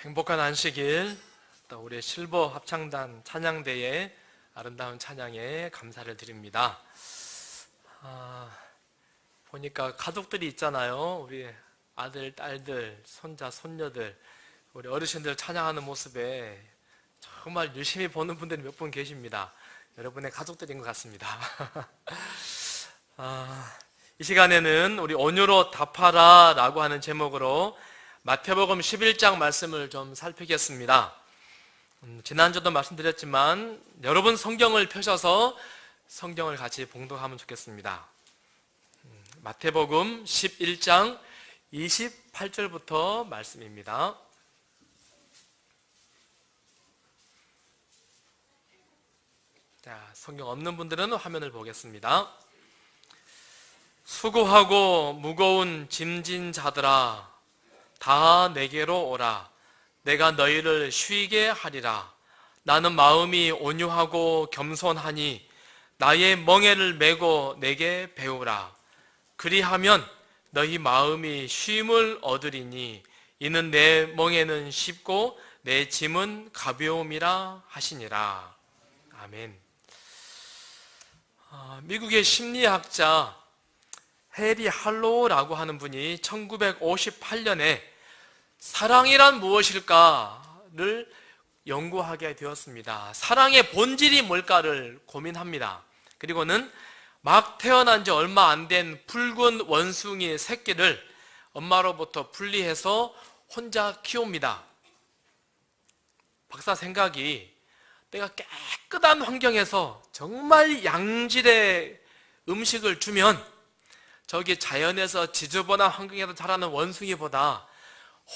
행복한 안식일, 또 우리 실버 합창단 찬양대의 아름다운 찬양에 감사를 드립니다. 보니까 가족들이 있잖아요. 우리 아들, 딸들, 손자, 손녀들, 우리 어르신들 찬양하는 모습에 정말 열심히 보는 분들이 몇 분 계십니다. 여러분의 가족들인 것 같습니다. 이 시간에는 우리 온유로 답하라 라고 하는 제목으로 마태복음 11장 말씀을 좀 살피겠습니다. 지난주도 말씀드렸지만 여러분 성경을 펴셔서 성경을 같이 봉독하면 좋겠습니다. 마태복음 11장 28절부터 말씀입니다. 자, 성경 없는 분들은 화면을 보겠습니다. 수고하고 무거운 짐진 자들아, 다 내게로 오라. 내가 너희를 쉬게 하리라. 나는 마음이 온유하고 겸손하니 나의 멍에를 메고 내게 배우라. 그리하면 너희 마음이 쉼을 얻으리니 이는 내 멍에는 쉽고 내 짐은 가벼움이라 하시니라. 아멘. 미국의 심리학자 해리 할로우라고 하는 분이 1958년에 사랑이란 무엇일까를 연구하게 되었습니다. 사랑의 본질이 뭘까를 고민합니다. 그리고는 막 태어난 지 얼마 안 된 붉은 원숭이 새끼를 엄마로부터 분리해서 혼자 키웁니다. 박사 생각이 내가 깨끗한 환경에서 정말 양질의 음식을 주면 저기 자연에서 지저분한 환경에서 자라는 원숭이보다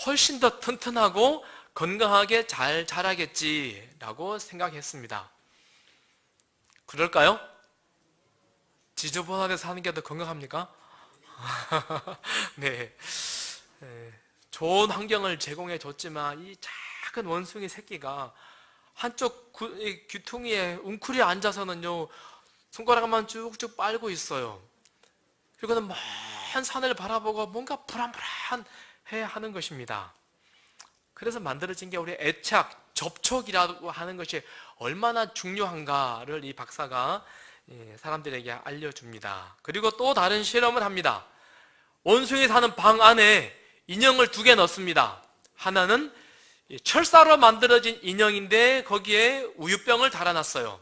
훨씬 더 튼튼하고 건강하게 잘 자라겠지라고 생각했습니다. 그럴까요? 지저분한 데서 사는 게 더 건강합니까? 네. 좋은 환경을 제공해 줬지만 이 작은 원숭이 새끼가 한쪽 귀퉁이에 웅크려 앉아서는요 손가락만 쭉쭉 빨고 있어요. 그리고는 먼 산을 바라보고 뭔가 불안불안해 하는 것입니다. 그래서 만들어진 게 우리 애착, 접촉이라고 하는 것이 얼마나 중요한가를 이 박사가 사람들에게 알려줍니다. 그리고 또 다른 실험을 합니다. 원숭이 사는 방 안에 인형을 2개 넣습니다. 하나는 철사로 만들어진 인형인데 거기에 우유병을 달아놨어요.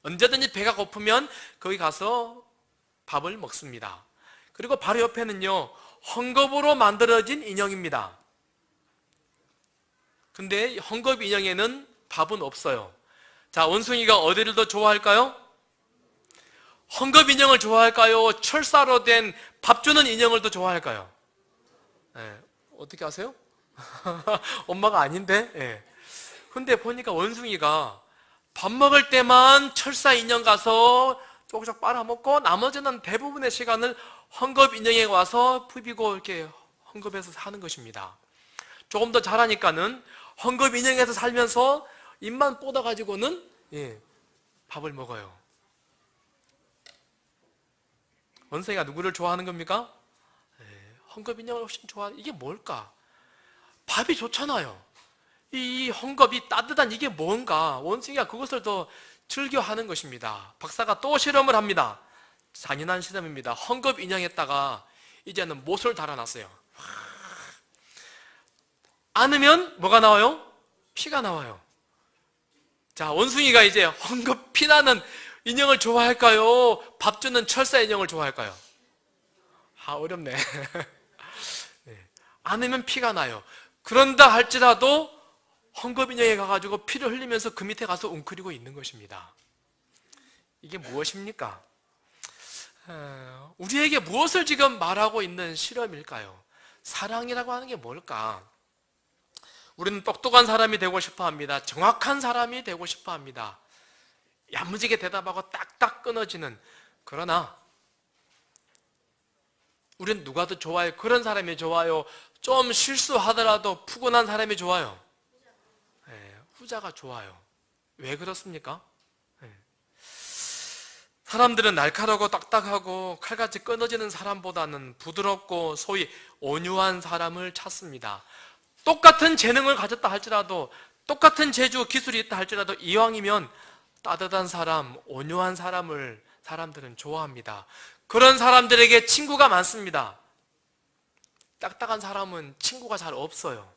언제든지 배가 고프면 거기 가서 밥을 먹습니다. 그리고 바로 옆에는요 헝겊으로 만들어진 인형입니다. 근데 헝겊 인형에는 밥은 없어요. 자, 원숭이가 어디를 더 좋아할까요? 헝겊 인형을 좋아할까요? 철사로 된 밥 주는 인형을 더 좋아할까요? 네, 어떻게 아세요? 엄마가 아닌데? 네. 근데 보니까 원숭이가 밥 먹을 때만 철사 인형 가서 조금씩 빨아먹고 나머지는 대부분의 시간을 헝겊 인형에 와서 푸비고 이렇게 헝겊에서 사는 것입니다. 조금 더 잘하니까는 헝겊 인형에서 살면서 입만 뻗어가지고는 밥을 먹어요. 원숭이가 누구를 좋아하는 겁니까? 헝겊 인형을 훨씬 좋아하는 이게 뭘까? 밥이 좋잖아요. 이 헝겊이 따뜻한 이게 뭔가 원숭이가 그것을 더 즐겨하는 것입니다. 박사가 또 실험을 합니다. 잔인한 실험입니다. 헝겊 인형에다가 이제는 못을 달아놨어요. 안으면 뭐가 나와요? 피가 나와요. 자, 원숭이가 이제 헝겊 피나는 인형을 좋아할까요? 밥 주는 철사 인형을 좋아할까요? 어렵네. 네. 안으면 피가 나요. 그런다 할지라도 헝겊 인형에 가가지고 피를 흘리면서 그 밑에 가서 웅크리고 있는 것입니다. 이게 무엇입니까? 우리에게 무엇을 지금 말하고 있는 실험일까요? 사랑이라고 하는 게 뭘까? 우리는 똑똑한 사람이 되고 싶어 합니다. 정확한 사람이 되고 싶어 합니다. 야무지게 대답하고 딱딱 끊어지는. 그러나 우리는 누가 더 좋아요? 그런 사람이 좋아요? 좀 실수하더라도 푸근한 사람이 좋아요? 후자가 좋아요. 왜 그렇습니까? 사람들은 날카롭고 딱딱하고 칼같이 끊어지는 사람보다는 부드럽고 소위 온유한 사람을 찾습니다. 똑같은 재능을 가졌다 할지라도, 똑같은 재주, 기술이 있다 할지라도 이왕이면 따뜻한 사람, 온유한 사람들은 좋아합니다. 그런 사람들에게 친구가 많습니다. 딱딱한 사람은 친구가 잘 없어요.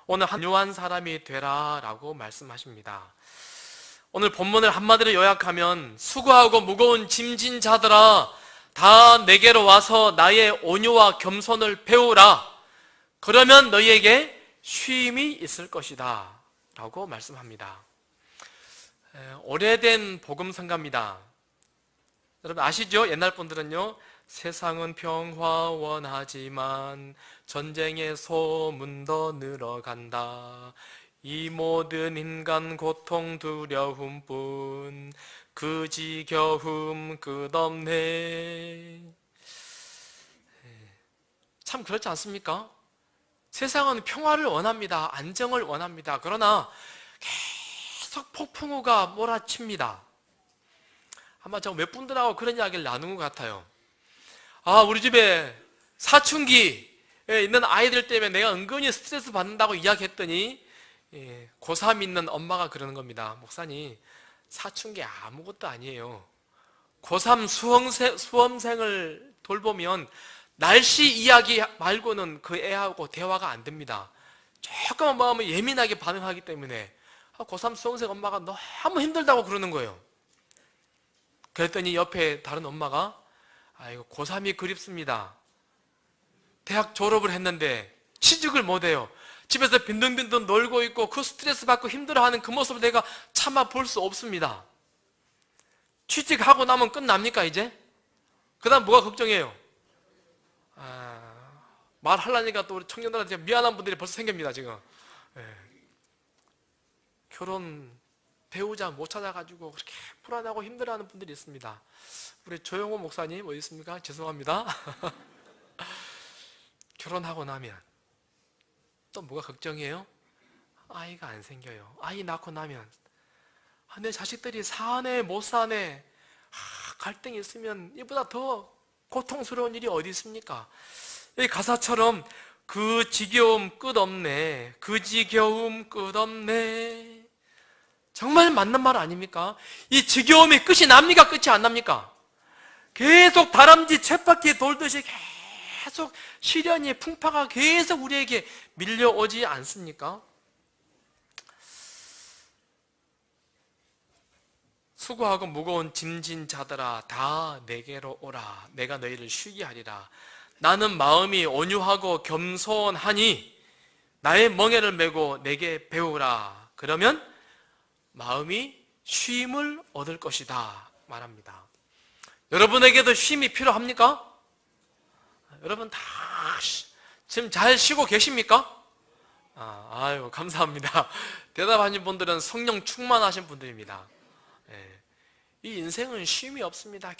오늘 온유한 사람이 되라 라고 말씀하십니다. 오늘 본문을 한마디로 요약하면, 수고하고 무거운 짐진 자들아 다 내게로 와서 나의 온유와 겸손을 배우라. 그러면 너희에게 쉼이 있을 것이다 라고 말씀합니다. 오래된 복음성가입니다. 여러분 아시죠? 옛날 분들은요, 세상은 평화 원하지만 전쟁의 소문도 늘어간다. 이 모든 인간 고통 두려움뿐 그 지겨움 끝없네. 참 그렇지 않습니까? 세상은 평화를 원합니다. 안정을 원합니다. 그러나 계속 폭풍우가 몰아칩니다. 아마 제가 몇 분들하고 그런 이야기를 나눈 것 같아요. 우리 집에 사춘기에 있는 아이들 때문에 내가 은근히 스트레스 받는다고 이야기했더니 고3 있는 엄마가 그러는 겁니다. 목사님, 사춘기 아무것도 아니에요. 고3 수험생을 돌보면 날씨 이야기 말고는 그 애하고 대화가 안 됩니다. 조금만 마음을 예민하게 반응하기 때문에 고3 수험생 엄마가 너무 힘들다고 그러는 거예요. 그랬더니 옆에 다른 엄마가 아이고 고3이 그립습니다. 대학 졸업을 했는데 취직을 못해요. 집에서 빈둥빈둥 놀고 있고 그 스트레스 받고 힘들어하는 그 모습을 내가 참아 볼 수 없습니다. 취직하고 나면 끝납니까 이제? 그 다음 뭐가 걱정이에요? 말하려니까 또 우리 청년들한테 미안한 분들이 벌써 생깁니다 지금. 결혼 배우자 못 찾아가지고 그렇게 불안하고 힘들어하는 분들이 있습니다. 우리 조영호 목사님 어디 있습니까? 죄송합니다. 결혼하고 나면 또 뭐가 걱정이에요? 아이가 안 생겨요. 아이 낳고 나면 내 자식들이 사네 못 사네, 갈등이 있으면 이보다 더 고통스러운 일이 어디 있습니까? 이 가사처럼 그 지겨움 끝없네, 그 지겨움 끝없네. 정말 맞는 말 아닙니까? 이 지겨움이 끝이 납니까? 끝이 안 납니까? 계속 다람쥐 쳇바퀴 돌듯이 계속 시련이 풍파가 계속 우리에게 밀려오지 않습니까? 수고하고 무거운 짐진 자들아 다 내게로 오라. 내가 너희를 쉬게 하리라. 나는 마음이 온유하고 겸손하니 나의 멍에를 메고 내게 배우라. 그러면 마음이 쉼을 얻을 것이다 말합니다. 여러분에게도 쉼이 필요합니까? 여러분 다 지금 잘 쉬고 계십니까? 아유 감사합니다. 대답하신 분들은 성령 충만하신 분들입니다. 이 인생은 쉼이 없습니다.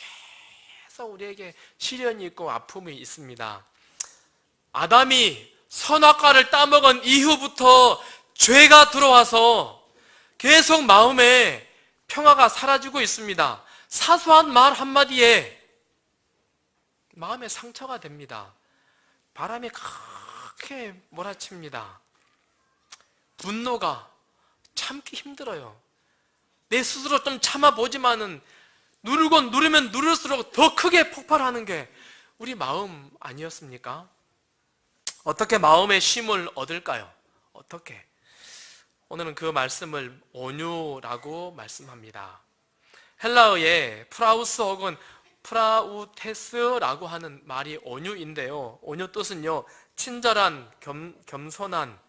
계속 우리에게 시련이 있고 아픔이 있습니다. 아담이 선악과를 따먹은 이후부터 죄가 들어와서 계속 마음에 평화가 사라지고 있습니다. 사소한 말 한마디에 마음에 상처가 됩니다. 바람이 그렇게 몰아칩니다. 분노가 참기 힘들어요. 내 스스로 좀 참아보지만은 누르면 누를수록 더 크게 폭발하는 게 우리 마음 아니었습니까? 어떻게 마음의 쉼을 얻을까요? 어떻게? 오늘은 그 말씀을 온유라고 말씀합니다. 헬라어에 프라우스 혹은 프라우테스라고 하는 말이 온유인데요. 온유 뜻은요, 친절한, 겸손한,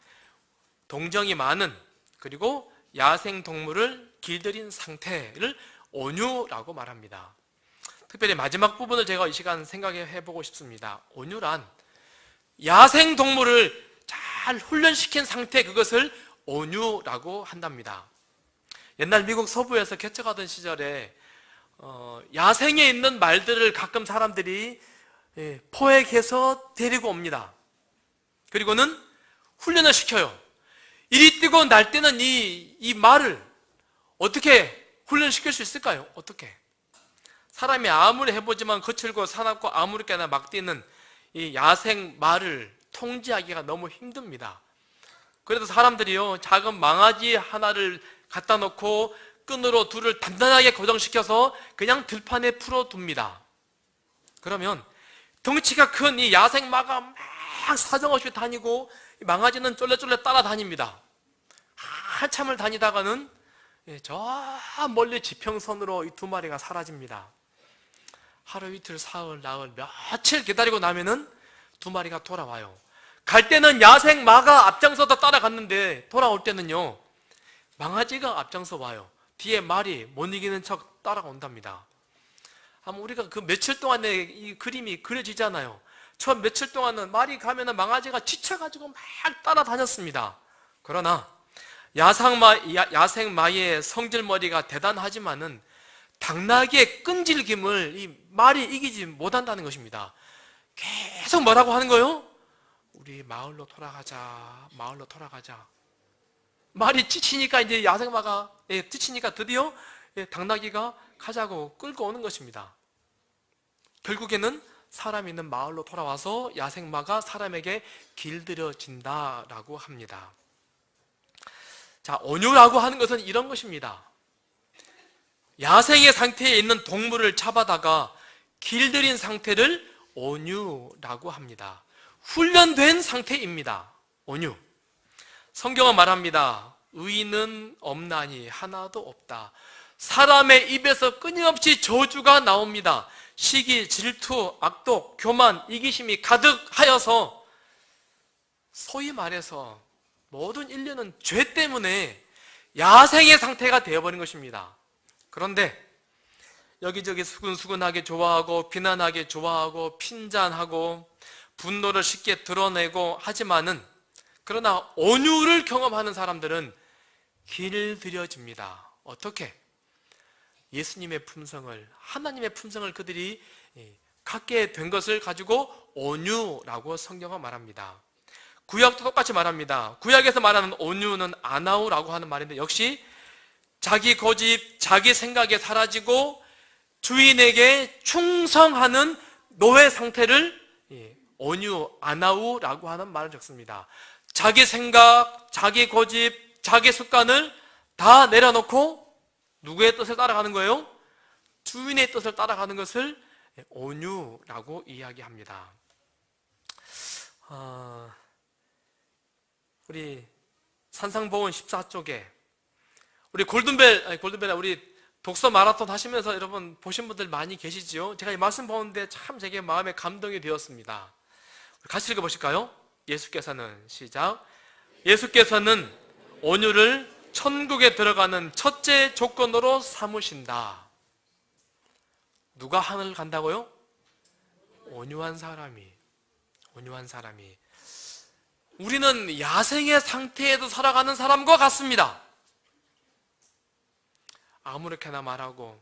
동정이 많은, 그리고 야생동물을 길들인 상태를 온유라고 말합니다. 특별히 마지막 부분을 제가 이 시간 생각해 보고 싶습니다. 온유란 야생동물을 잘 훈련시킨 상태, 그것을 온유라고 한답니다. 옛날 미국 서부에서 개척하던 시절에 야생에 있는 말들을 가끔 사람들이 포획해서 데리고 옵니다. 그리고는 훈련을 시켜요. 이리 뛰고 날뛰는 이 말을 어떻게 훈련시킬 수 있을까요? 어떻게? 사람이 아무리 해보지만 거칠고 사납고 아무렇게나 막 뛰는 이 야생 말을 통제하기가 너무 힘듭니다. 그래서 사람들이요, 작은 망아지 하나를 갖다 놓고 끈으로 둘을 단단하게 고정시켜서 그냥 들판에 풀어둡니다. 그러면 덩치가 큰 이 야생마가 막 사정없이 다니고 망아지는 쫄래쫄래 따라다닙니다. 한참을 다니다가는 저 멀리 지평선으로 이 두 마리가 사라집니다. 하루 이틀 사흘 나흘 며칠 기다리고 나면은 두 마리가 돌아와요. 갈 때는 야생마가 앞장서서 따라갔는데 돌아올 때는요, 망아지가 앞장서 와요. 뒤에 말이 못 이기는 척 따라온답니다. 아마 우리가 그 며칠 동안에 이 그림이 그려지잖아요. 처음 며칠 동안은 말이 가면은 망아지가 지쳐가지고 막 따라다녔습니다. 그러나 야생마의 성질머리가 대단하지만은 당나귀의 끈질김을 이 말이 이기지 못한다는 것입니다. 계속 뭐라고 하는 거예요? 우리 마을로 돌아가자, 마을로 돌아가자. 말이 지치니까 이제 야생마가 지치니까 드디어 당나귀가 가자고 끌고 오는 것입니다. 결국에는 사람 있는 마을로 돌아와서 야생마가 사람에게 길들여진다라고 합니다. 자, 온유라고 하는 것은 이런 것입니다. 야생의 상태에 있는 동물을 잡아다가 길들인 상태를 온유라고 합니다. 훈련된 상태입니다. 온유. 성경은 말합니다. 의인은 없나니 하나도 없다. 사람의 입에서 끊임없이 저주가 나옵니다. 시기, 질투, 악독, 교만, 이기심이 가득하여서 소위 말해서 모든 인류는 죄 때문에 야생의 상태가 되어버린 것입니다. 그런데 여기저기 수근수근하게 좋아하고 비난하게 좋아하고 핀잔하고 분노를 쉽게 드러내고 하지만은, 그러나 온유를 경험하는 사람들은 길들여집니다. 어떻게? 예수님의 품성을, 하나님의 품성을 그들이 갖게 된 것을 가지고 온유라고 성경은 말합니다. 구약도 똑같이 말합니다. 구약에서 말하는 온유는 아나우라고 하는 말인데, 역시 자기 고집, 자기 생각에 사라지고 주인에게 충성하는 노예 상태를 온유, 아나우라고 하는 말을 적습니다. 자기 생각, 자기 고집, 자기 습관을 다 내려놓고 누구의 뜻을 따라가는 거예요? 주인의 뜻을 따라가는 것을 온유라고 이야기합니다. 우리 산상보훈 14쪽에 우리 우리 독서 마라톤 하시면서 여러분 보신 분들 많이 계시지요? 제가 이 말씀 보는데 참 제게 마음에 감동이 되었습니다. 같이 읽어보실까요? 예수께서는, 시작. 예수께서는 온유를 천국에 들어가는 첫째 조건으로 삼으신다. 누가 하늘 간다고요? 온유한 사람이. 온유한 사람이. 우리는 야생의 상태에도 살아가는 사람과 같습니다. 아무렇게나 말하고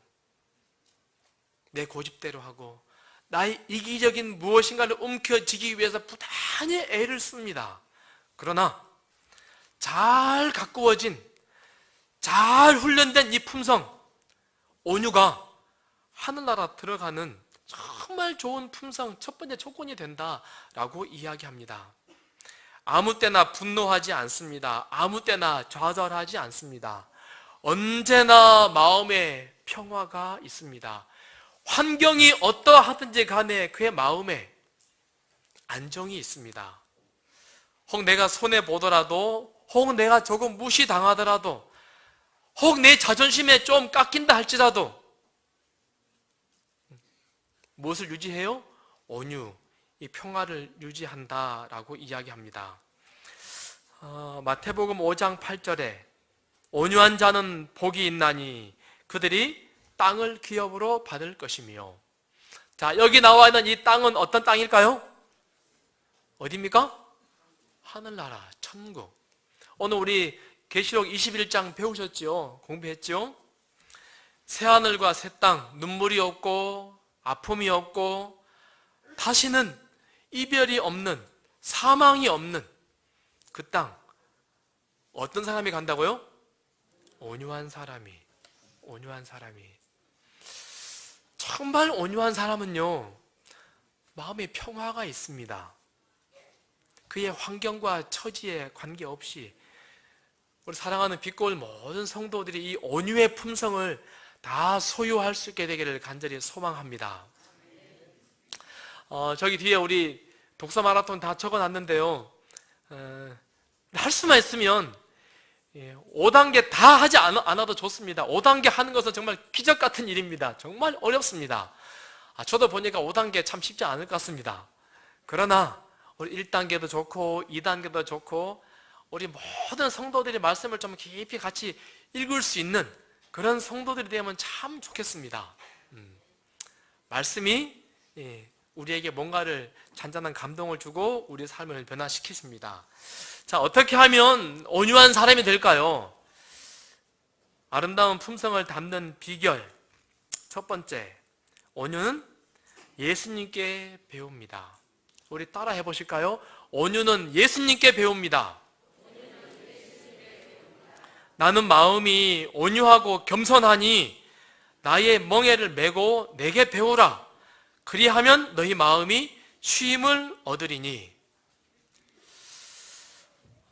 내 고집대로 하고 나의 이기적인 무엇인가를 움켜쥐기 위해서 부단히 애를 씁니다. 그러나 잘 가꾸어진, 잘 훈련된 이 품성, 온유가 하늘나라 들어가는 정말 좋은 품성 첫 번째 조건이 된다라고 이야기합니다. 아무 때나 분노하지 않습니다. 아무 때나 좌절하지 않습니다. 언제나 마음에 평화가 있습니다. 환경이 어떠하든지 간에 그의 마음에 안정이 있습니다. 혹 내가 손해보더라도, 혹 내가 조금 무시당하더라도, 혹 내 자존심에 좀 깎인다 할지라도 무엇을 유지해요? 온유, 이 평화를 유지한다라고 이야기합니다. 마태복음 5장 8절에 온유한 자는 복이 있나니 그들이 땅을 기업으로 받을 것이며. 자, 여기 나와 있는 이 땅은 어떤 땅일까요? 어디입니까? 하늘나라, 천국. 오늘 우리 계시록 21장 배우셨죠? 공부했죠? 새하늘과 새 땅, 눈물이 없고 아픔이 없고 다시는 이별이 없는, 사망이 없는 그 땅. 어떤 사람이 간다고요? 온유한 사람이. 온유한 사람이. 정말 온유한 사람은요, 마음에 평화가 있습니다. 그의 환경과 처지에 관계없이 우리 사랑하는 빛고울 모든 성도들이 이 온유의 품성을 다 소유할 수 있게 되기를 간절히 소망합니다. 저기 뒤에 우리 독서 마라톤 다 적어놨는데요. 할 수만 있으면 5단계 다 하지 않아도 좋습니다. 5단계 하는 것은 정말 기적 같은 일입니다. 정말 어렵습니다. 저도 보니까 5단계 참 쉽지 않을 것 같습니다. 그러나 우리 1단계도 좋고 2단계도 좋고 우리 모든 성도들이 말씀을 좀 깊이 같이 읽을 수 있는 그런 성도들이 되면 참 좋겠습니다. 말씀이 우리에게 뭔가를 잔잔한 감동을 주고 우리 삶을 변화시키십니다. 자, 어떻게 하면 온유한 사람이 될까요? 아름다운 품성을 담는 비결. 첫 번째, 온유는 예수님께 배웁니다. 우리 따라 해보실까요? 온유는 예수님께 배웁니다. 나는 마음이 온유하고 겸손하니 나의 멍에를 메고 내게 배우라. 그리하면 너희 마음이 쉼을 얻으리니.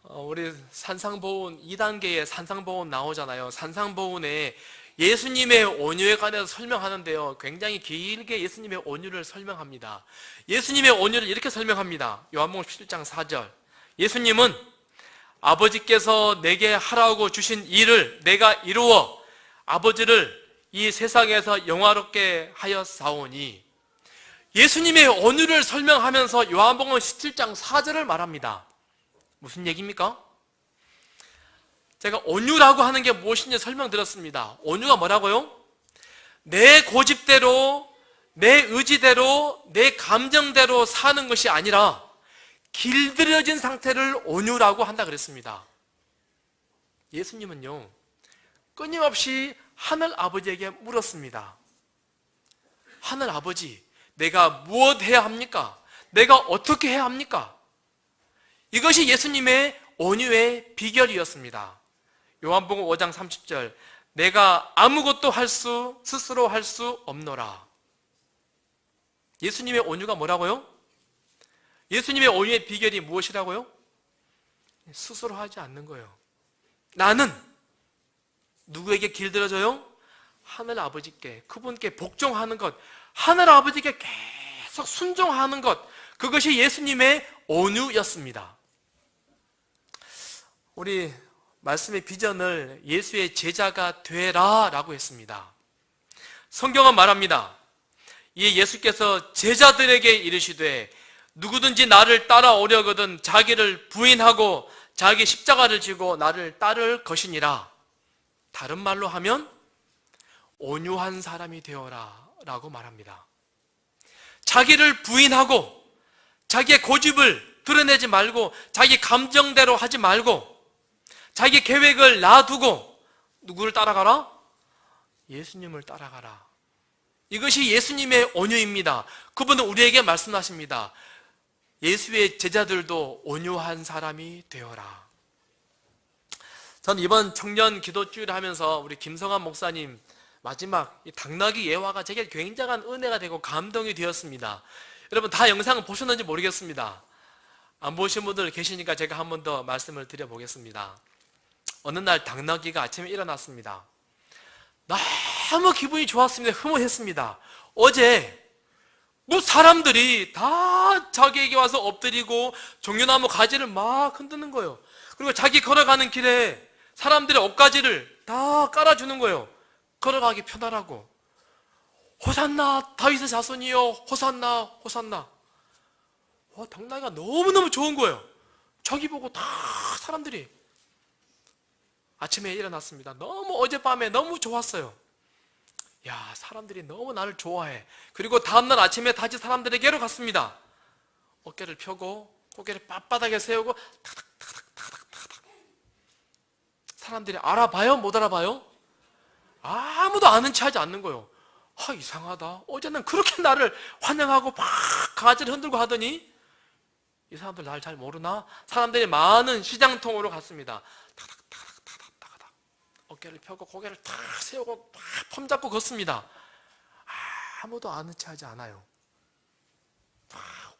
우리 산상보훈 2단계에 산상보훈 나오잖아요. 산상보훈에 예수님의 온유에 관해서 설명하는데요, 굉장히 길게 예수님의 온유를 설명합니다. 예수님의 온유를 이렇게 설명합니다. 요한복음 17장 4절. 예수님은 아버지께서 내게 하라고 주신 일을 내가 이루어 아버지를 이 세상에서 영화롭게 하였사오니. 예수님의 온유를 설명하면서 요한복음 17장 4절을 말합니다. 무슨 얘기입니까? 제가 온유라고 하는 게 무엇인지 설명드렸습니다. 온유가 뭐라고요? 내 고집대로, 내 의지대로, 내 감정대로 사는 것이 아니라 길들여진 상태를 온유라고 한다 그랬습니다. 예수님은요, 끊임없이 하늘 아버지에게 물었습니다. 하늘 아버지, 내가 무엇 해야 합니까? 내가 어떻게 해야 합니까? 이것이 예수님의 온유의 비결이었습니다. 요한복음 5장 30절. 내가 아무것도 스스로 할 수 없노라. 예수님의 온유가 뭐라고요? 예수님의 온유의 비결이 무엇이라고요? 스스로 하지 않는 거예요. 나는 누구에게 길들여져요? 하늘 아버지께, 그분께 복종하는 것, 하늘 아버지께 계속 순종하는 것, 그것이 예수님의 온유였습니다. 우리 말씀의 비전을 예수의 제자가 되라 라고 했습니다. 성경은 말합니다. 이 예수께서 제자들에게 이르시되 누구든지 나를 따라오려거든 자기를 부인하고 자기 십자가를 지고 나를 따를 것이니라. 다른 말로 하면 온유한 사람이 되어라 라고 말합니다. 자기를 부인하고 자기의 고집을 드러내지 말고 자기 감정대로 하지 말고 자기 계획을 놔두고 누구를 따라가라? 예수님을 따라가라. 이것이 예수님의 온유입니다. 그분은 우리에게 말씀하십니다. 예수의 제자들도 온유한 사람이 되어라. 저는 이번 청년 기도주일을 하면서 우리 김성환 목사님 마지막 이 당나귀 예화가 제게 굉장한 은혜가 되고 감동이 되었습니다. 여러분 다 영상을 보셨는지 모르겠습니다. 안 보신 분들 계시니까 제가 한 번 더 말씀을 드려보겠습니다. 어느 날 당나귀가 아침에 일어났습니다. 너무 기분이 좋았습니다. 흐뭇했습니다. 어제 사람들이 다 자기에게 와서 엎드리고 종려나무 가지를 막 흔드는 거예요. 그리고 자기 걸어가는 길에 사람들의 옷가지를 다 깔아주는 거예요. 걸어가기 편하라고. 호산나 다윗의 자손이여 호산나 호산나. 당나귀가 너무너무 좋은 거예요. 저기 보고 다 사람들이. 아침에 일어났습니다. 너무 어젯밤에 너무 좋았어요. 야, 사람들이 너무 나를 좋아해. 그리고 다음날 아침에 다시 사람들에게로 갔습니다. 어깨를 펴고 고개를 빳빳하게 세우고 타닥타닥타닥타닥. 사람들이 알아봐요? 못 알아봐요? 아무도 아는 체 하지 않는 거예요. 이상하다. 어제는 그렇게 나를 환영하고 막 가지를 흔들고 하더니 이 사람들 날 잘 모르나? 사람들이 많은 시장통으로 갔습니다. 타닥타닥타닥타닥. 어깨를 펴고 고개를 탁 세우고 막 폼 잡고 걷습니다. 아무도 아는 체 하지 않아요.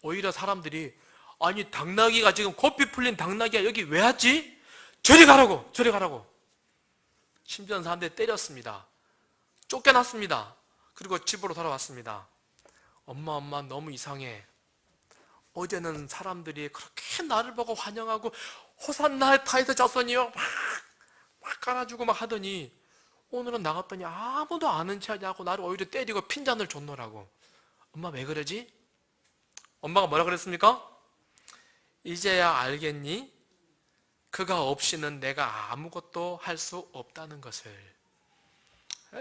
오히려 사람들이 아니 당나귀가 지금 고삐 풀린 당나귀가 여기 왜 왔지? 저리 가라고, 저리 가라고. 심지어는 사람들이 때렸습니다. 쫓겨났습니다. 그리고 집으로 돌아왔습니다. 엄마 너무 이상해. 어제는 사람들이 그렇게 나를 보고 환영하고 호산나 타이서 자손이요 막 깔아주고 막 하더니 오늘은 나갔더니 아무도 아는 체 하냐고 나를 오히려 때리고 핀잔을 줬노라고. 엄마 왜 그러지? 엄마가 뭐라 그랬습니까? 이제야 알겠니? 그가 없이는 내가 아무것도 할 수 없다는 것을.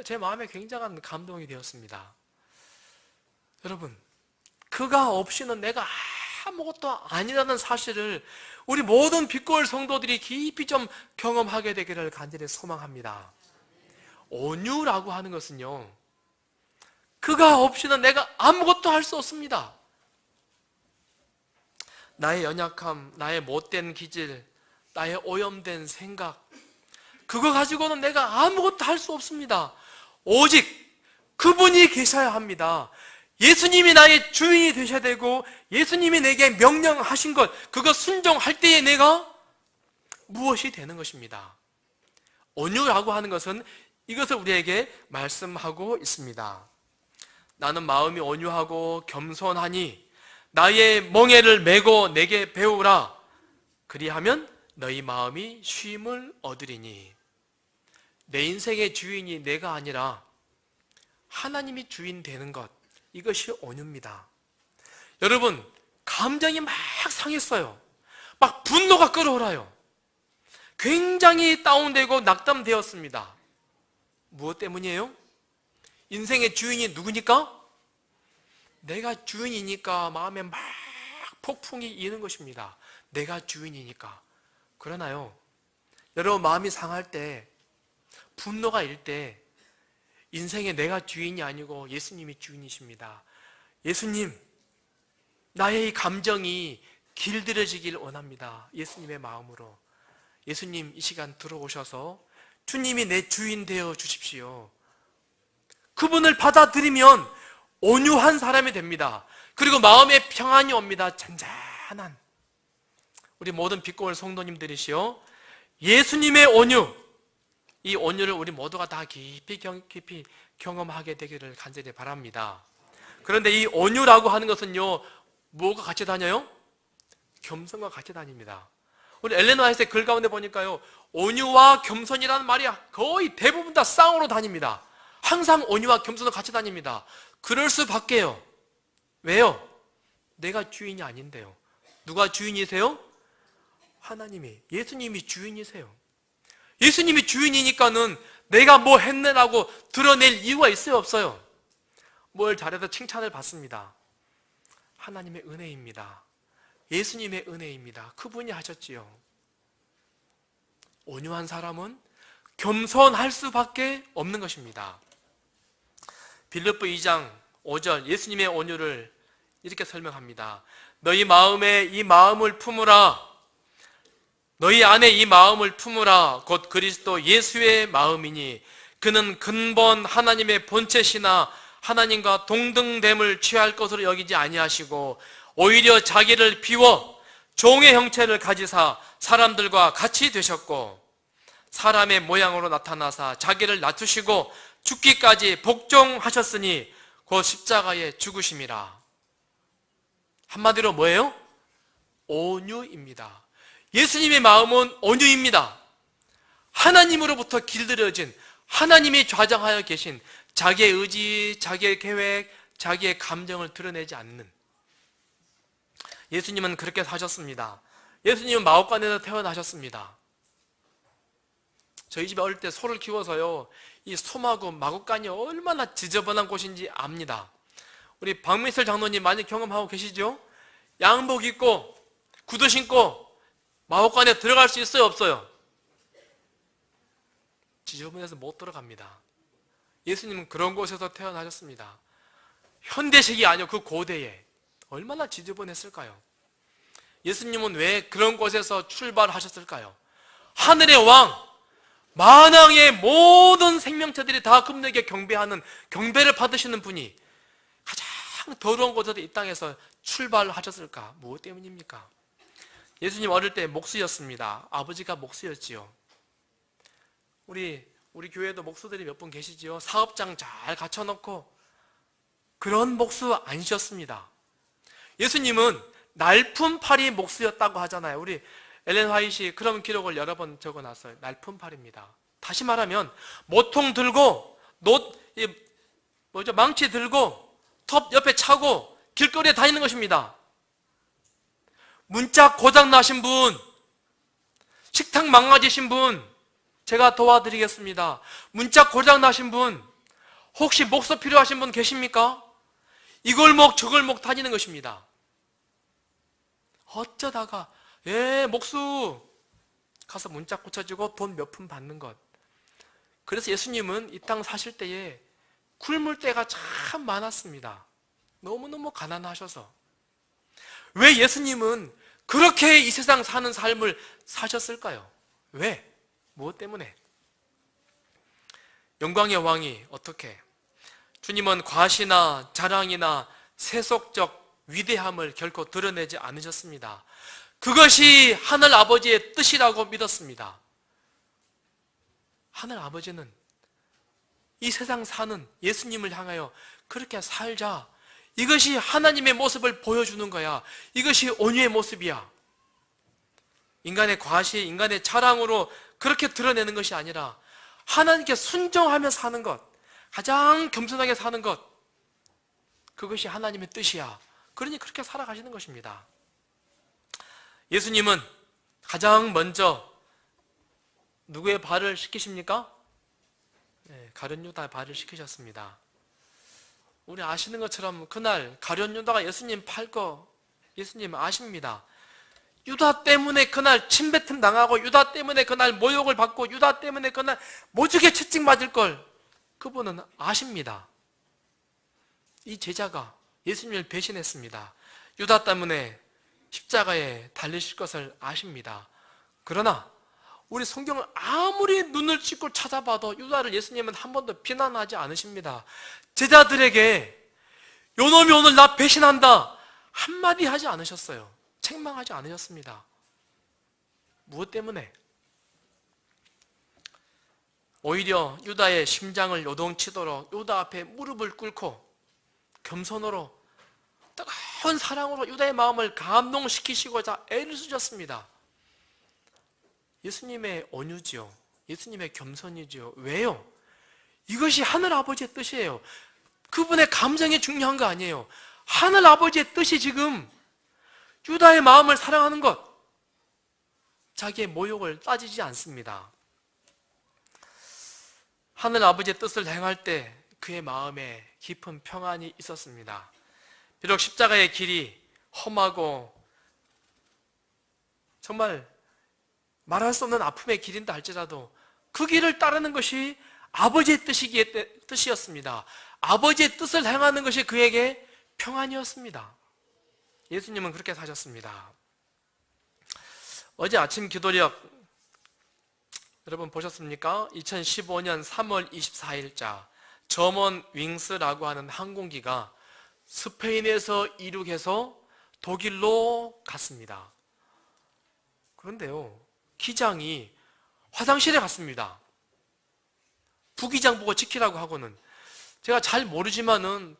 제 마음에 굉장한 감동이 되었습니다. 여러분, 그가 없이는 내가 아무것도 아니라는 사실을 우리 모든 빛골 성도들이 깊이 좀 경험하게 되기를 간절히 소망합니다. 온유라고 하는 것은요, 그가 없이는 내가 아무것도 할 수 없습니다. 나의 연약함, 나의 못된 기질, 나의 오염된 생각, 그거 가지고는 내가 아무것도 할 수 없습니다. 오직 그분이 계셔야 합니다. 예수님이 나의 주인이 되셔야 되고 예수님이 내게 명령하신 것, 그거 순종할 때에 내가 무엇이 되는 것입니다. 온유라고 하는 것은 이것을 우리에게 말씀하고 있습니다. 나는 마음이 온유하고 겸손하니 나의 멍에를 메고 내게 배우라. 그리하면 너희 마음이 쉼을 얻으리니. 내 인생의 주인이 내가 아니라 하나님이 주인 되는 것, 이것이 온유입니다. 여러분, 감정이 막 상했어요. 막 분노가 끓어올라요. 굉장히 다운되고 낙담되었습니다. 무엇 때문이에요? 인생의 주인이 누구니까? 내가 주인이니까 마음에 막 폭풍이 이는 것입니다. 내가 주인이니까. 그러나요, 여러분 마음이 상할 때, 분노가 일 때 인생에 내가 주인이 아니고 예수님이 주인이십니다. 예수님, 나의 이 감정이 길들여지길 원합니다. 예수님의 마음으로. 예수님, 이 시간 들어오셔서 주님이 내 주인 되어 주십시오. 그분을 받아들이면 온유한 사람이 됩니다. 그리고 마음에 평안이 옵니다. 잔잔한. 우리 모든 빛골 성도님들이시여, 예수님의 온유, 이 온유를 우리 모두가 다 깊이 경험하게 되기를 간절히 바랍니다. 그런데 이 온유라고 하는 것은요, 뭐가 같이 다녀요? 겸손과 같이 다닙니다. 우리 엘렌 화이트의 글 가운데 보니까요, 온유와 겸손이라는 말이 거의 대부분 다 쌍으로 다닙니다. 항상 온유와 겸손은 같이 다닙니다. 그럴 수밖에요. 왜요? 내가 주인이 아닌데요. 누가 주인이세요? 하나님이, 예수님이 주인이세요. 예수님이 주인이니까는 내가 뭐 했네라고 드러낼 이유가 있어요, 없어요? 뭘 잘해서 칭찬을 받습니다. 하나님의 은혜입니다. 예수님의 은혜입니다. 그분이 하셨지요. 온유한 사람은 겸손할 수밖에 없는 것입니다. 빌립보 2장 5절 예수님의 온유를 이렇게 설명합니다. 너희 마음에 이 마음을 품으라. 너희 안에 이 마음을 품으라. 곧 그리스도 예수의 마음이니 그는 근본 하나님의 본체시나 하나님과 동등됨을 취할 것으로 여기지 아니하시고 오히려 자기를 비워 종의 형체를 가지사 사람들과 같이 되셨고 사람의 모양으로 나타나사 자기를 낮추시고 죽기까지 복종하셨으니 곧 십자가에 죽으심이라. 한마디로 뭐예요? 온유입니다. 예수님의 마음은 온유입니다. 하나님으로부터 길들여진, 하나님이 좌정하여 계신 자기의 의지, 자기의 계획, 자기의 감정을 드러내지 않는. 예수님은 그렇게 사셨습니다. 예수님은 마옥간에서 태어나셨습니다. 저희 집에 어릴 때 소를 키워서요, 이 소마구 마구간이 얼마나 지저분한 곳인지 압니다. 우리 박민슬 장로님 많이 경험하고 계시죠? 양복 입고 구두 신고 마옥간에 들어갈 수 있어요, 없어요? 지저분해서 못 들어갑니다. 예수님은 그런 곳에서 태어나셨습니다. 현대식이 아니요, 그 고대에 얼마나 지저분했을까요? 예수님은 왜 그런 곳에서 출발하셨을까요? 하늘의 왕, 만왕의 모든 생명체들이 다 그분에게 경배하는, 경배를 받으시는 분이 가장 더러운 곳에서 이 땅에서 출발하셨을까? 무엇 때문입니까? 예수님 어릴 때 목수였습니다. 아버지가 목수였지요. 우리 교회도 목수들이 몇 분 계시지요. 사업장 잘 갖춰놓고 그런 목수 아니셨습니다. 예수님은 날품팔이 목수였다고 하잖아요. 우리 엘렌 화이트이 그런 기록을 여러 번 적어놨어요. 날품팔입니다. 다시 말하면 모통 들고 망치 들고 톱 옆에 차고 길거리에 다니는 것입니다. 문짝 고장 나신 분, 식탁 망가지신 분, 제가 도와드리겠습니다. 문짝 고장 나신 분, 혹시 목수 필요하신 분 계십니까? 이걸 저걸 다니는 것입니다. 어쩌다가 목수 가서 문짝 고쳐주고 돈 몇 푼 받는 것. 그래서 예수님은 이 땅 사실 때에 굶을 때가 참 많았습니다. 너무너무 가난하셔서. 왜 예수님은 그렇게 이 세상 사는 삶을 사셨을까요? 왜? 무엇 때문에? 영광의 왕이 어떻게? 주님은 과시나 자랑이나 세속적 위대함을 결코 드러내지 않으셨습니다. 그것이 하늘 아버지의 뜻이라고 믿었습니다. 하늘 아버지는 이 세상 사는 예수님을 향하여 그렇게 살자. 이것이 하나님의 모습을 보여주는 거야. 이것이 온유의 모습이야. 인간의 과시, 인간의 자랑으로 그렇게 드러내는 것이 아니라 하나님께 순종하며 사는 것, 가장 겸손하게 사는 것, 그것이 하나님의 뜻이야. 그러니 그렇게 살아가시는 것입니다. 예수님은 가장 먼저 누구의 발을 씻기십니까? 가룟 유다의 발을 씻기셨습니다. 우리 아시는 것처럼 그날 가룟 유다가 예수님 팔 거 예수님 아십니다. 유다 때문에 그날 침뱉음 당하고 유다 때문에 그날 모욕을 받고 유다 때문에 그날 모죽에 채찍 맞을 걸 그분은 아십니다. 이 제자가 예수님을 배신했습니다. 유다 때문에 십자가에 달리실 것을 아십니다. 그러나 우리 성경을 아무리 눈을 찢고 찾아봐도 유다를 예수님은 한 번도 비난하지 않으십니다. 제자들에게 요놈이 오늘 나 배신한다 한마디 하지 않으셨어요. 책망하지 않으셨습니다. 무엇 때문에? 오히려 유다의 심장을 요동치도록 유다 앞에 무릎을 꿇고 겸손으로 뜨거운 사랑으로 유다의 마음을 감동시키시고자 애를 쓰셨습니다. 예수님의 온유지요. 예수님의 겸손이지요. 왜요? 이것이 하늘 아버지의 뜻이에요. 그분의 감정이 중요한 거 아니에요. 하늘 아버지의 뜻이 지금 유다의 마음을 사랑하는 것, 자기의 모욕을 따지지 않습니다. 하늘 아버지의 뜻을 행할 때 그의 마음에 깊은 평안이 있었습니다. 비록 십자가의 길이 험하고 정말 말할 수 없는 아픔의 길인다 할지라도 그 길을 따르는 것이 아버지의 뜻이었습니다. 아버지의 뜻을 행하는 것이 그에게 평안이었습니다. 예수님은 그렇게 사셨습니다. 어제 아침 기도력 여러분 보셨습니까? 2015년 3월 24일자 저먼 윙스라고 하는 항공기가 스페인에서 이륙해서 독일로 갔습니다. 그런데요, 기장이 화장실에 갔습니다. 부기장 보고 지키라고 하고는. 제가 잘 모르지만은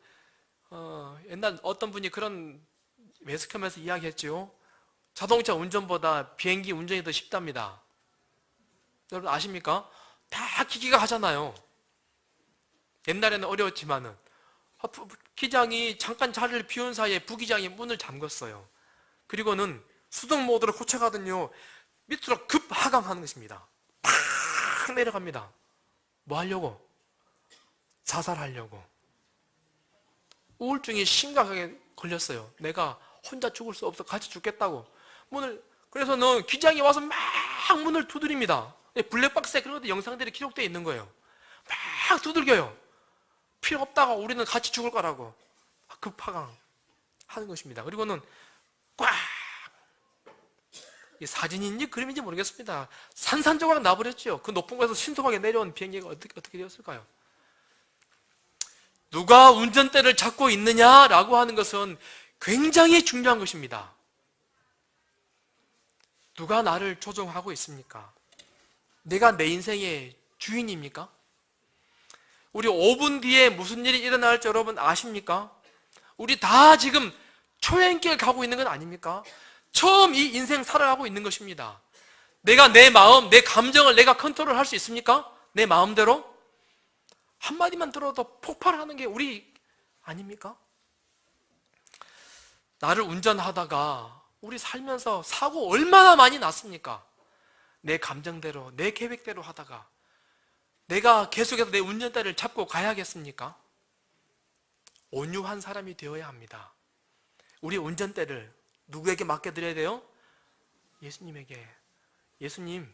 옛날 어떤 분이 그런 매스컴에서 이야기했죠. 자동차 운전보다 비행기 운전이 더 쉽답니다. 여러분 아십니까? 다 기기가 하잖아요. 옛날에는 어려웠지만은 기장이 잠깐 자리를 비운 사이에 부기장이 문을 잠궜어요. 그리고는 수동 모드로 고쳐가더니요 밑으로 급 하강하는 것입니다. 팍 내려갑니다. 뭐 하려고? 자살하려고. 우울증이 심각하게 걸렸어요. 내가 혼자 죽을 수 없어 같이 죽겠다고 그래서는 기장이 와서 막 문을 두드립니다. 블랙박스에 그런 것들 영상들이 기록되어 있는 거예요. 막 두들겨요. 필요 없다고 우리는 같이 죽을 거라고 급하강 하는 것입니다. 그리고는 꽉 사진인지 그림인지 모르겠습니다. 산산조각 나버렸죠. 그 높은 곳에서 신속하게 내려온 비행기가 어떻게 되었을까요? 누가 운전대를 잡고 있느냐라고 하는 것은 굉장히 중요한 것입니다. 누가 나를 조종하고 있습니까? 내가 내 인생의 주인입니까? 우리 5분 뒤에 무슨 일이 일어날지 여러분 아십니까? 우리 다 지금 초행길 가고 있는 건 아닙니까? 처음 이 인생 살아가고 있는 것입니다. 내가 내 마음, 내 감정을 내가 컨트롤할 수 있습니까? 내 마음대로? 한마디만 들어도 폭발하는 게 우리 아닙니까? 나를 운전하다가 우리 살면서 사고 얼마나 많이 났습니까? 내 감정대로, 내 계획대로 하다가 내가 계속해서 내 운전대를 잡고 가야겠습니까? 온유한 사람이 되어야 합니다. 우리 운전대를 누구에게 맡겨드려야 돼요? 예수님에게. 예수님,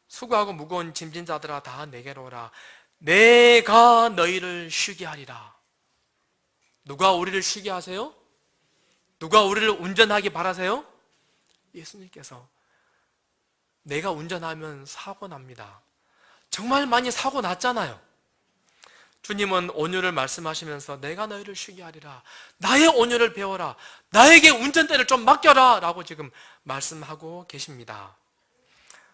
수고하고 무거운 짐진 자들아 다 내게로 오라. 내가 너희를 쉬게 하리라. 누가 우리를 쉬게 하세요? 누가 우리를 운전하기 바라세요? 예수님께서. 내가 운전하면 사고 납니다. 정말 많이 사고 났잖아요. 주님은 온유를 말씀하시면서 내가 너희를 쉬게 하리라. 나의 온유를 배워라. 나에게 운전대를 좀 맡겨라 라고 지금 말씀하고 계십니다.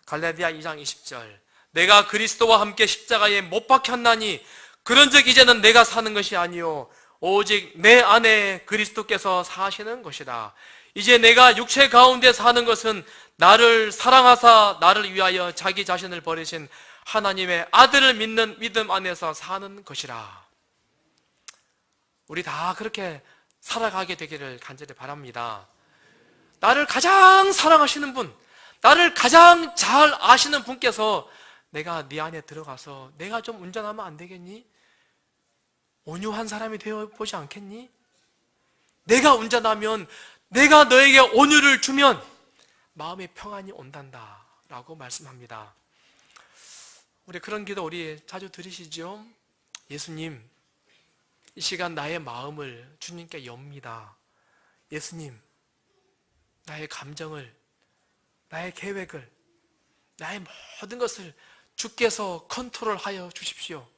갈라디아 2장 20절, 내가 그리스도와 함께 십자가에 못 박혔나니 그런즉 이제는 내가 사는 것이 아니요 오직 내 안에 그리스도께서 사시는 것이라. 이제 내가 육체 가운데 사는 것은 나를 사랑하사 나를 위하여 자기 자신을 버리신 하나님의 아들을 믿는 믿음 안에서 사는 것이라. 우리 다 그렇게 살아가게 되기를 간절히 바랍니다. 나를 가장 사랑하시는 분, 나를 가장 잘 아시는 분께서 내가 네 안에 들어가서 내가 좀 운전하면 안 되겠니? 온유한 사람이 되어보지 않겠니? 내가 운전하면, 내가 너에게 온유를 주면 마음의 평안이 온단다 라고 말씀합니다. 우리 그런 기도 우리 자주 들으시죠? 예수님, 이 시간 나의 마음을 주님께 엽니다. 예수님, 나의 감정을, 나의 계획을, 나의 모든 것을 주께서 컨트롤하여 주십시오.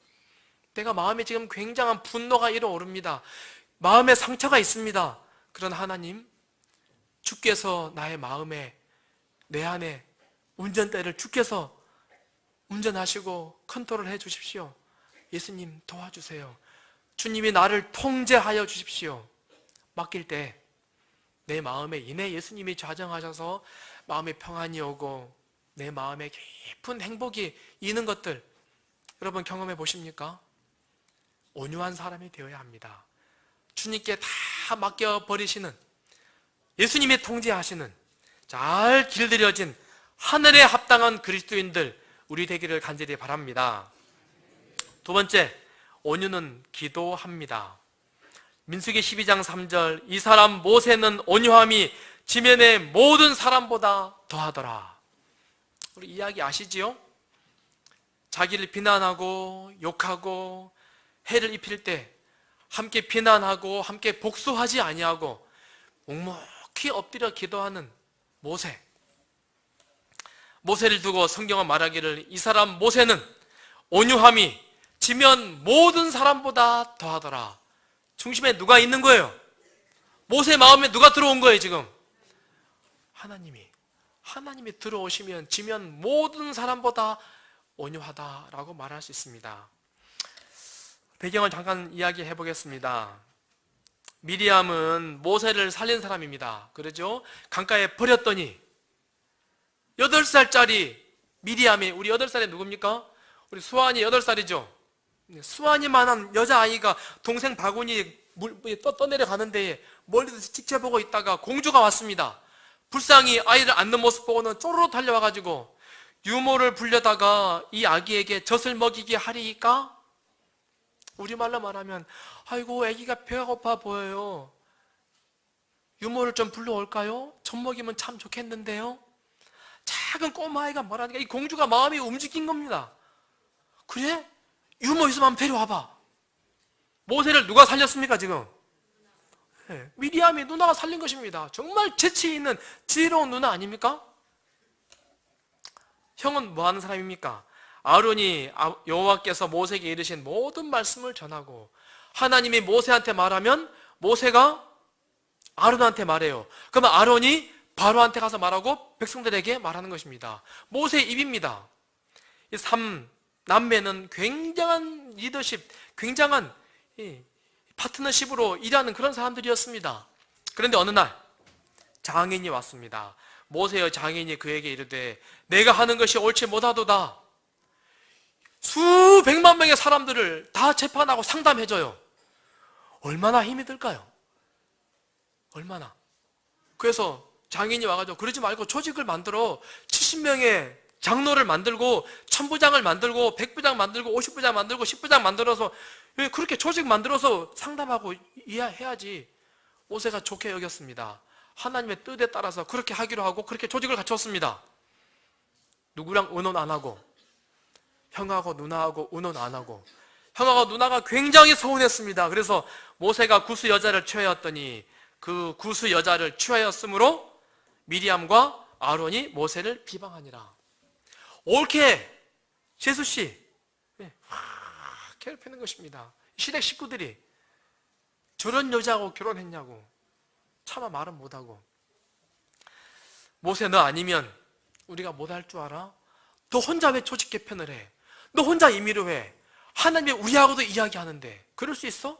내가 마음에 지금 굉장한 분노가 일어오릅니다. 마음에 상처가 있습니다. 그런 하나님, 주께서 나의 마음에, 내 안에 운전대를 주께서 운전하시고 컨트롤해 주십시오. 예수님 도와주세요. 주님이 나를 통제하여 주십시오. 맡길 때 내 마음에 이내 예수님이 좌정하셔서 마음의 평안이 오고 내 마음에 깊은 행복이 있는 것들 여러분 경험해 보십니까? 온유한 사람이 되어야 합니다. 주님께 다 맡겨버리시는, 예수님이 통제하시는 잘 길들여진 하늘에 합당한 그리스도인들 우리 되기를 간절히 바랍니다. 두 번째, 온유는 기도합니다. 민수기 12장 3절, 이 사람 모세는 온유함이 지면의 모든 사람보다 더하더라. 우리 이야기 아시지요? 자기를 비난하고 욕하고 해를 입힐 때 함께 비난하고 함께 복수하지 아니하고 묵묵히 엎드려 기도하는 모세. 모세를 두고 성경은 말하기를 이 사람 모세는 온유함이 지면 모든 사람보다 더하더라. 중심에 누가 있는 거예요? 모세 마음에 누가 들어온 거예요 지금? 하나님이 들어오시면 지면 모든 사람보다 온유하다라고 말할 수 있습니다. 배경을 잠깐 이야기해 보겠습니다. 미리암은 모세를 살린 사람입니다. 그러죠? 강가에 버렸더니 8살짜리 미리암이, 우리 8살이 누굽니까? 우리 수아니 8살이죠? 수아니만한 여자아이가 동생 바구니 떠내려 가는데 멀리서 지켜보고 있다가 공주가 왔습니다. 불쌍히 아이를 안는 모습 보고는 쪼르르 달려와가지고 유모를 불려다가 이 아기에게 젖을 먹이게 하리까? 우리말로 말하면 아이고 아기가 배가 고파 보여요. 유모를 좀 불러올까요? 젖 먹이면 참 좋겠는데요. 작은 꼬마아이가 말하니까 이 공주가 마음이 움직인 겁니다. 그래? 유모 있으면 한번 데려와봐. 모세를 누가 살렸습니까 지금? 네, 미리암이 누나가 살린 것입니다. 정말 재치 있는 지혜로운 누나 아닙니까? 형은 뭐 하는 사람입니까? 아론이 여호와께서 모세에게 이르신 모든 말씀을 전하고, 하나님이 모세한테 말하면 모세가 아론한테 말해요. 그러면 아론이 바로한테 가서 말하고 백성들에게 말하는 것입니다. 모세의 입입니다. 이 3남매는 굉장한 리더십, 굉장한 파트너십으로 일하는 그런 사람들이었습니다. 그런데 어느 날 장인이 왔습니다. 모세의 장인이 그에게 이르되 내가 하는 것이 옳지 못하도다. 수백만 명의 사람들을 다 재판하고 상담해줘요. 얼마나 힘이 들까요? 얼마나. 그래서 장인이 와가지고 그러지 말고 조직을 만들어 70명의 장로를 만들고 1000부장을 만들고 100부장 만들고 50부장 만들고 10부장 만들어서 그렇게 조직 만들어서 상담하고 이해해야지. 모세가 좋게 여겼습니다. 하나님의 뜻에 따라서 그렇게 하기로 하고 그렇게 조직을 갖췄습니다. 누구랑 의논 안 하고, 형하고 누나하고 의논 안 하고. 형하고 누나가 굉장히 서운했습니다. 그래서 모세가 구스 여자를 취하였더니 그 구스 여자를 취하였으므로 미리암과 아론이 모세를 비방하니라. 옳게 제수씨 괴롭히는 것입니다. 시댁 식구들이 저런 여자하고 결혼했냐고 차마 말은 못하고. 모세 너 아니면 우리가 못할 줄 알아? 너 혼자 왜 조직 개편을 해? 너 혼자 임의로 해? 하나님이 우리하고도 이야기하는데 그럴 수 있어?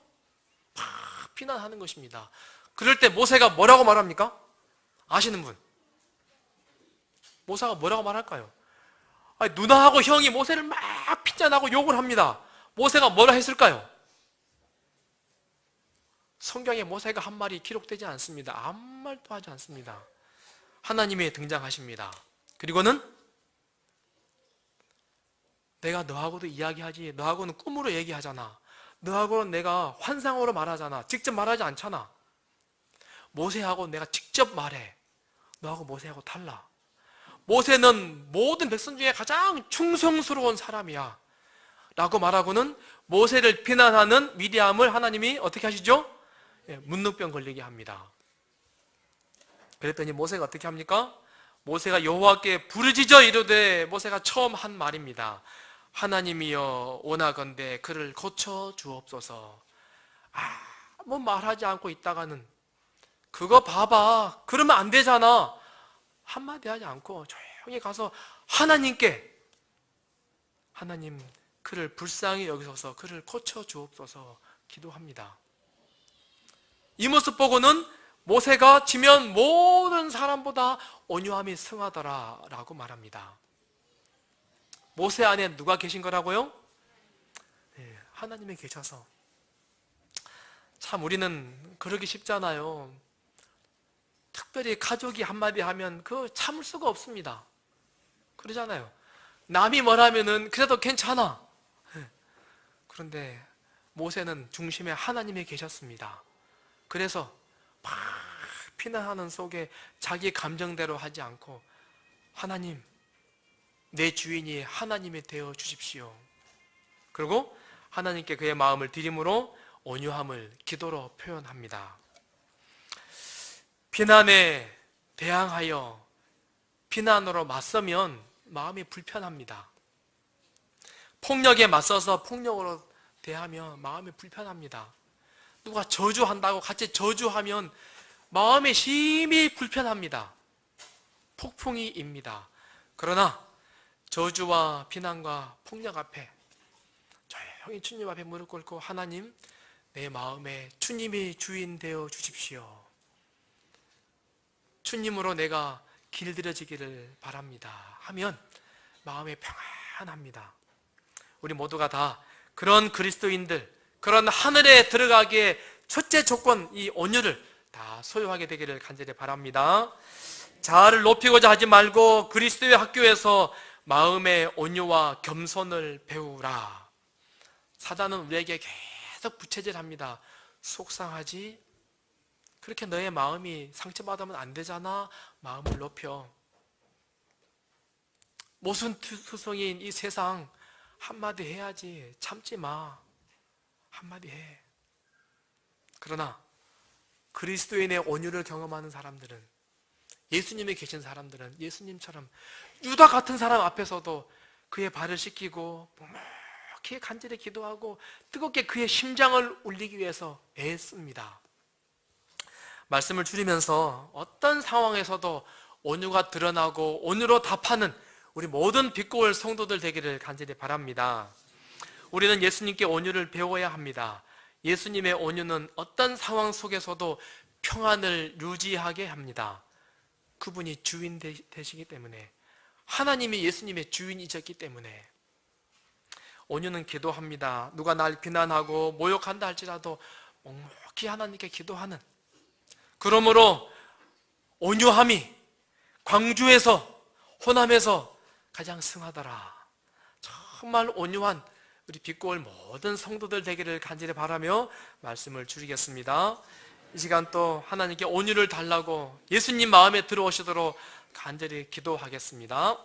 막 비난하는 것입니다. 그럴 때 모세가 뭐라고 말합니까? 아시는 분? 모세가 뭐라고 말할까요? 아니, 누나하고 형이 모세를 막 핀잔하고 욕을 합니다. 모세가 뭐라 했을까요? 성경에 모세가 한 말이 기록되지 않습니다. 아무 말도 하지 않습니다. 하나님이 등장하십니다. 그리고는 내가 너하고도 이야기하지, 너하고는 꿈으로 얘기하잖아, 너하고는 내가 환상으로 말하잖아, 직접 말하지 않잖아. 모세하고 내가 직접 말해. 너하고 모세하고 달라. 모세는 모든 백성 중에 가장 충성스러운 사람이야 라고 말하고는 모세를 비난하는 미리암을 하나님이 어떻게 하시죠? 문둥병 걸리게 합니다. 그랬더니 모세가 어떻게 합니까? 모세가 여호와께 부르짖어 이르되, 모세가 처음 한 말입니다. 하나님이여 원하건대 그를 고쳐 주옵소서. 뭐 말하지 않고 있다가는 그거 봐봐, 그러면 안 되잖아. 한마디 하지 않고 조용히 가서 하나님께, 하나님 그를 불쌍히 여기소서, 그를 고쳐 주옵소서 기도합니다. 이 모습 보고는 모세가 지면 모든 사람보다 온유함이 승하더라 라고 말합니다. 모세 안에 누가 계신 거라고요? 네, 하나님이 계셔서. 참 우리는 그러기 쉽잖아요. 특별히 가족이 한마디 하면 그거 참을 수가 없습니다. 그러잖아요. 남이 뭐라면은 그래도 괜찮아. 그런데 모세는 중심에 하나님이 계셨습니다. 그래서 막 피난하는 속에 자기 감정대로 하지 않고, 하나님, 내 주인이 하나님이 되어 주십시오. 그리고 하나님께 그의 마음을 드림으로 온유함을 기도로 표현합니다. 비난에 대항하여 비난으로 맞서면 마음이 불편합니다. 폭력에 맞서서 폭력으로 대하면 마음이 불편합니다. 누가 저주한다고 같이 저주하면 마음이 심히 불편합니다. 폭풍이입니다. 그러나 저주와 비난과 폭력 앞에 조용히 주님 앞에 무릎 꿇고, 하나님, 내 마음에 주님이 주인 되어 주십시오. 주님으로 내가 길들여지기를 바랍니다 하면 마음이 평안합니다. 우리 모두가 다 그런 그리스도인들, 그런 하늘에 들어가기에 첫째 조건, 이 온유를 다 소유하게 되기를 간절히 바랍니다. 자아를 높이고자 하지 말고 그리스도의 학교에서 마음의 온유와 겸손을 배우라. 사단은 우리에게 계속 부채질합니다. 속상하지? 그렇게 너의 마음이 상처받으면 안 되잖아. 마음을 높여. 모순투성이인 이 세상 한마디 해야지. 참지 마. 한마디 해. 그러나 그리스도인의 온유를 경험하는 사람들은, 예수님이 계신 사람들은 예수님처럼 유다 같은 사람 앞에서도 그의 발을 씻기고 묵묵히 간절히 기도하고 뜨겁게 그의 심장을 울리기 위해서 애씁니다. 말씀을 줄이면서 어떤 상황에서도 온유가 드러나고 온유로 답하는 우리 모든 빛고울 성도들 되기를 간절히 바랍니다. 우리는 예수님께 온유를 배워야 합니다. 예수님의 온유는 어떤 상황 속에서도 평안을 유지하게 합니다. 그분이 주인 되시기 때문에, 하나님이 예수님의 주인이셨기 때문에. 온유는 기도합니다. 누가 날 비난하고 모욕한다 할지라도 묵묵히 하나님께 기도하는, 그러므로 온유함이 광주에서, 호남에서 가장 승하더라. 정말 온유한 우리 빛고울 모든 성도들 되기를 간절히 바라며 말씀을 줄이겠습니다. 이 시간 또 하나님께 온유를 달라고 예수님 마음에 들어오시도록 간절히 기도하겠습니다.